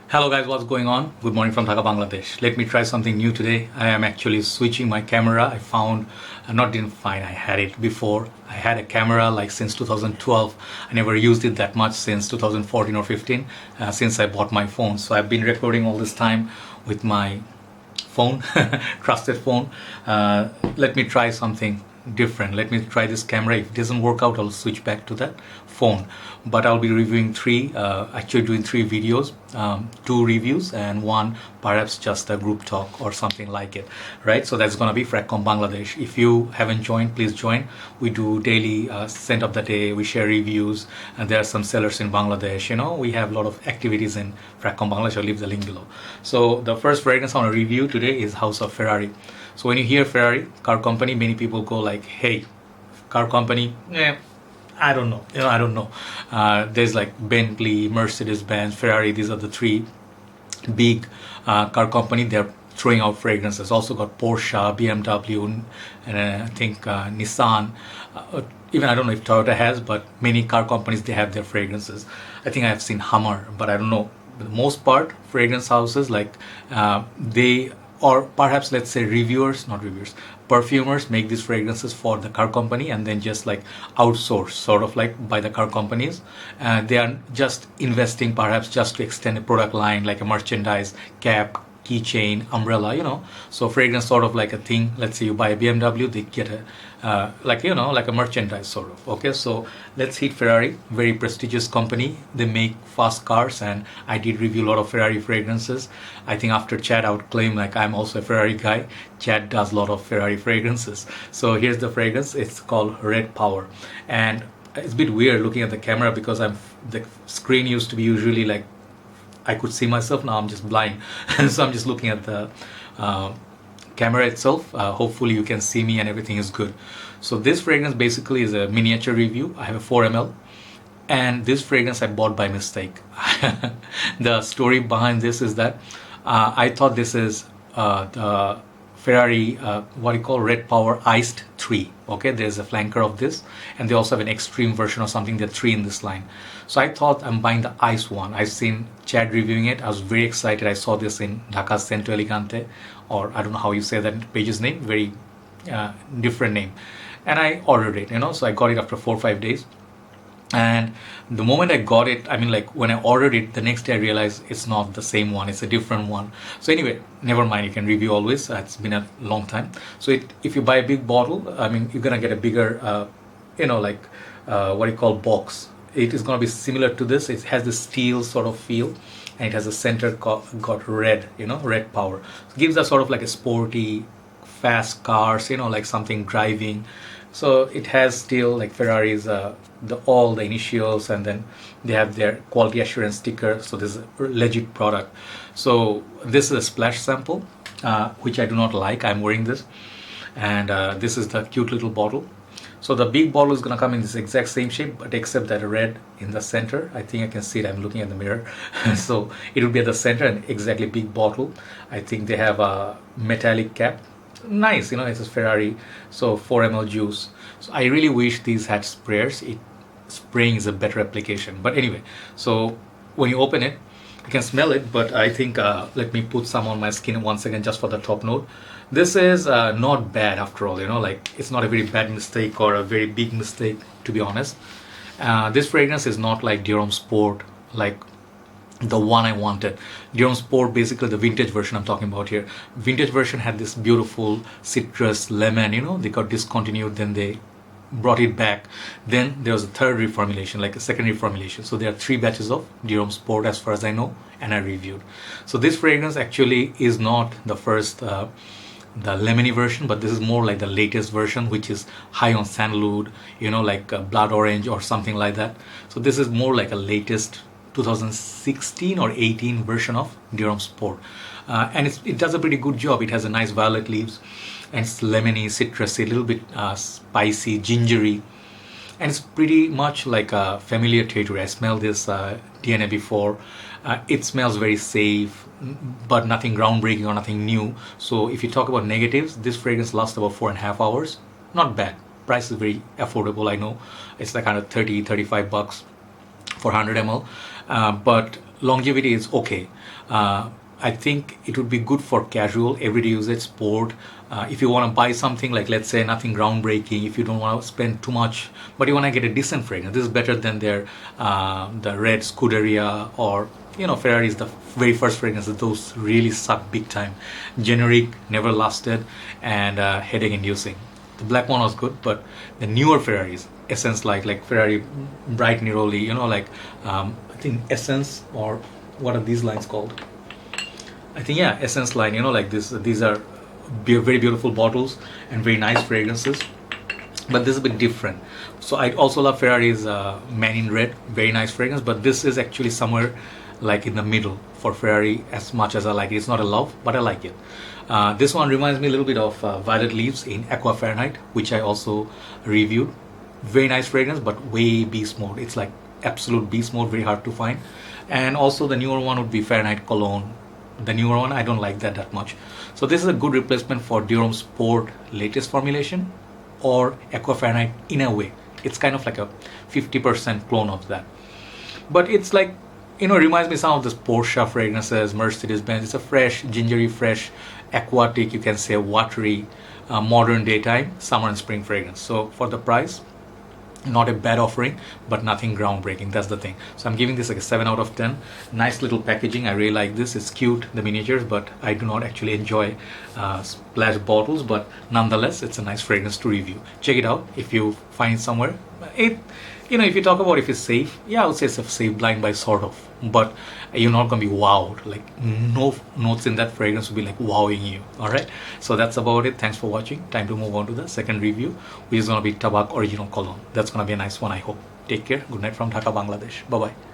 Hello guys, what's going on? Good morning from Dhaka, Bangladesh. Let me try something new today. I am actually switching my camera. I had it before. I had a camera like since 2012. I never used it that much since 2014 or 15, since I bought my phone. So I've been recording all this time with my phone, trusted phone. Let me try something different. Let me try this camera. If it doesn't work out, I'll switch back to that phone. But I'll be reviewing actually doing three videos, two reviews and one perhaps just a group talk or something like it, right? So that's gonna be Fragcom Bangladesh. If you haven't joined, please join. We do daily scent of the day. We share reviews, and there are some sellers in Bangladesh. We have a lot of activities in Fragcom Bangladesh. I'll leave the link below. So the first fragrance I want to review today is House of Ferrari. So when you hear Ferrari car company, many people go like, "Hey, car company, I don't know. I don't know." There's like Bentley, Mercedes-Benz, Ferrari. These are the three big car company. They're throwing out fragrances. Also got Porsche, BMW, and I think Nissan. Even I don't know if Toyota has, but many car companies, they have their fragrances. I think I have seen Hummer, but I don't know. For the most part, fragrance houses they, or perhaps let's say not reviewers, perfumers make these fragrances for the car company and then just like outsource, sort of like by the car companies. They are just investing perhaps just to extend a product line, like a merchandise, cap, keychain, umbrella. So fragrance sort of like a thing. Let's say you buy a BMW, they get a like a merchandise sort of. Okay, so let's hit Ferrari. Very prestigious company. They make fast cars, and I did review a lot of Ferrari fragrances. I think after Chad, I would claim like I'm also a Ferrari guy. Chad does a lot of Ferrari fragrances. So here's the fragrance. It's called Red Power, and it's a bit weird looking at the camera because the screen used to be usually like I could see myself. Now I'm just blind. So I'm just looking at the camera itself. Hopefully you can see me and everything is good. So this fragrance basically is a miniature review. I have a 4 ml, and this fragrance I bought by mistake. The story behind this is that I thought this is the Ferrari, what you call Red Power Iced 3. Okay, there's a flanker of this, and they also have an extreme version or something. There are 3 in this line. So I thought I'm buying the ice one. I've seen Chad reviewing it. I was very excited. I saw this in Dhaka Scento Elegante, or I don't know how you say that page's name, very different name. And I ordered it, so I got it after 4 or 5 days. And the moment I got it, I mean, like when I ordered it, the next day I realized it's not the same one, it's a different one. So anyway, never mind, you can review always. It's been a long time. So if you buy a big bottle, I mean, you're gonna get a bigger, what you call box. It is gonna be similar to this. It has this steel sort of feel, and it has a center got red, Red Power. It gives us sort of like a sporty, fast cars, like something driving. So it has still like Ferrari's all the initials, and then they have their quality assurance sticker. So this is a legit product. So this is a splash sample, which I do not like. I'm wearing this, and this is the cute little bottle. So the big bottle is gonna come in this exact same shape, but except that red in the center. I think I can see it. I'm looking at the mirror. So it will be at the center, and exactly big bottle. I think they have a metallic cap. Nice, it's a Ferrari. So 4 ml juice. So I really wish these had sprayers. Spraying is a better application. But anyway, so when you open it, you can smell it. But I think let me put some on my skin once again, just for the top note. This is not bad after all. Like it's not a very bad mistake or a very big mistake, to be honest. This fragrance is not like Durham Sport, like the one I wanted. Durham Sport, basically the vintage version I'm talking about here. Vintage version had this beautiful citrus lemon, they got discontinued, then they brought it back. Then there was a third reformulation, like a second reformulation. So there are 3 batches of Durham Sport as far as I know, and I reviewed. So this fragrance actually is not the first, the lemony version, but this is more like the latest version, which is high on sandalwood, like blood orange or something like that. So this is more like a latest 2016 or 18 version of Durham Sport, and it does a pretty good job. It has a nice violet leaves, and it's lemony, citrusy, a little bit spicy, gingery, and it's pretty much like a familiar territory. I smelled this DNA before. It smells very safe, but nothing groundbreaking or nothing new. So if you talk about negatives, this fragrance lasts about 4.5 hours. Not bad. Price is very affordable. I know it's like kind of $30-35 for 100 ml. But longevity is okay. I think it would be good for casual, everyday usage, sport. If you want to buy something like, let's say, nothing groundbreaking, if you don't want to spend too much, but you want to get a decent fragrance, this is better than their the red Scuderia, or Ferrari is the very first fragrance. Those really suck big time. Generic, never lasted, and headache inducing. The black one was good, but the newer Ferraris, Essence like Ferrari Bright Neroli, I think Essence, or what are these lines called? I think, yeah, Essence line, like this. These are very beautiful bottles and very nice fragrances. But this is a bit different. So I also love Ferrari's Man in Red, very nice fragrance. But this is actually somewhere like in the middle for Ferrari, as much as I like it. It's not a love, but I like it. This one reminds me a little bit of Violet Leaves in Aqua Fahrenheit, which I also reviewed. Very nice fragrance, but way beast mode. It's like absolute beast mode, very hard to find. And also the newer one would be Fahrenheit Cologne. The newer one, I don't like that much. So this is a good replacement for Durham Sport latest formulation or Aqua Fahrenheit in a way. It's kind of like a 50% clone of that. But it's like, reminds me some of the Porsche fragrances, Mercedes-Benz. It's a fresh, gingery, fresh, aquatic, you can say watery, modern daytime, summer and spring fragrance. So for the price, not a bad offering, but nothing groundbreaking. That's the thing. So I'm giving this like a 7 out of 10. Nice little packaging. I really like this. It's cute, the miniatures, but I do not actually enjoy splash bottles. But nonetheless, it's a nice fragrance to review. Check it out if you find it somewhere. If you talk about if it's safe, yeah, I would say it's a safe blind buy sort of. But you're not gonna be wowed. Like no notes in that fragrance will be like wowing you. All right. So that's about it. Thanks for watching. Time to move on to the second review, which is gonna be Tabak Original Cologne. That's gonna be a nice one, I hope. Take care. Good night from Dhaka, Bangladesh. Bye bye.